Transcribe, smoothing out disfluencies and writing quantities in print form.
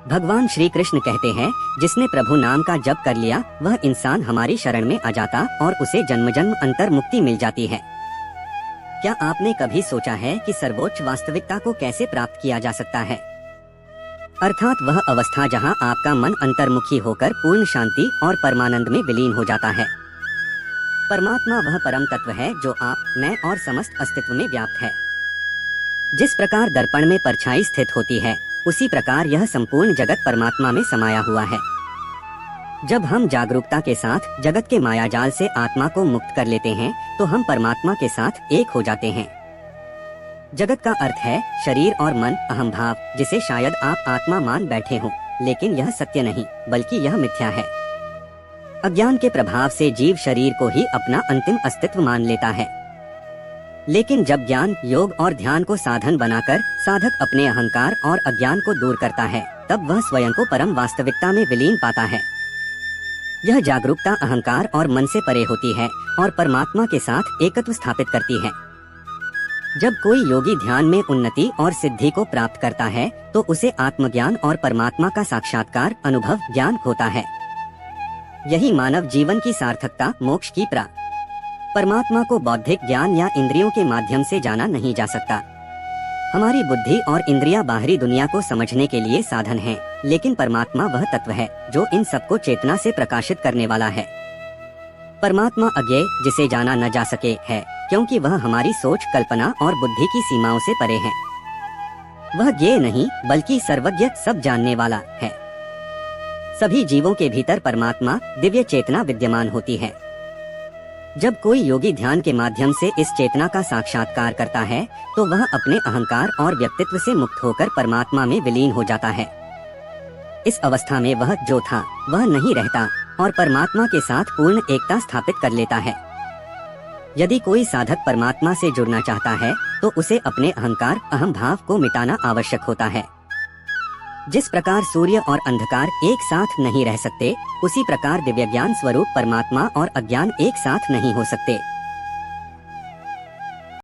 भगवान श्री कृष्ण कहते हैं, जिसने प्रभु नाम का जप कर लिया वह इंसान हमारी शरण में आ जाता और उसे जन्म जन्म अंतर मुक्ति मिल जाती है। क्या आपने कभी सोचा है कि सर्वोच्च वास्तविकता को कैसे प्राप्त किया जा सकता है? अर्थात वह अवस्था जहां आपका मन अंतर्मुखी होकर पूर्ण शांति और परमानंद में विलीन हो जाता है। परमात्मा वह परम तत्व है जो आप, मैं और समस्त अस्तित्व में व्याप्त है। जिस प्रकार दर्पण में परछाई स्थित होती है, उसी प्रकार यह संपूर्ण जगत परमात्मा में समाया हुआ है। जब हम जागरूकता के साथ जगत के मायाजाल से आत्मा को मुक्त कर लेते हैं, तो हम परमात्मा के साथ एक हो जाते हैं। जगत का अर्थ है शरीर और मन, अहम भाव, जिसे शायद आप आत्मा मान बैठे हों, लेकिन यह सत्य नहीं बल्कि यह मिथ्या है। अज्ञान के प्रभाव से जीव शरीर को ही अपना अंतिम अस्तित्व मान लेता है। लेकिन जब ज्ञान, योग और ध्यान को साधन बनाकर साधक अपने अहंकार और अज्ञान को दूर करता है, तब वह स्वयं को परम वास्तविकता में विलीन पाता है। यह जागरूकता अहंकार और मन से परे होती है और परमात्मा के साथ एकत्व स्थापित करती है। जब कोई योगी ध्यान में उन्नति और सिद्धि को प्राप्त करता है, तो उसे आत्मज्ञान और परमात्मा का साक्षात्कार अनुभव ज्ञान होता है। यही मानव जीवन की सार्थकता, मोक्ष की प्राप्ति। परमात्मा को बौद्धिक ज्ञान या इंद्रियों के माध्यम से जाना नहीं जा सकता। हमारी बुद्धि और इंद्रियां बाहरी दुनिया को समझने के लिए साधन हैं, लेकिन परमात्मा वह तत्व है जो इन सबको चेतना से प्रकाशित करने वाला है। परमात्मा अज्ञेय, जिसे जाना न जा सके, है, क्योंकि वह हमारी सोच, कल्पना और बुद्धि की सीमाओं से परे है। वह ज्ञेय नहीं बल्कि सर्वज्ञ, सब जानने वाला है। सभी जीवों के भीतर परमात्मा, दिव्य चेतना विद्यमान होती है। जब कोई योगी ध्यान के माध्यम से इस चेतना का साक्षात्कार करता है, तो वह अपने अहंकार और व्यक्तित्व से मुक्त होकर परमात्मा में विलीन हो जाता है। इस अवस्था में वह जो था वह नहीं रहता और परमात्मा के साथ पूर्ण एकता स्थापित कर लेता है। यदि कोई साधक परमात्मा से जुड़ना चाहता है, तो उसे अपने अहंकार, अहम भाव को मिटाना आवश्यक होता है। जिस प्रकार सूर्य और अंधकार एक साथ नहीं रह सकते, उसी प्रकार दिव्य ज्ञान स्वरूप परमात्मा और अज्ञान एक साथ नहीं हो सकते।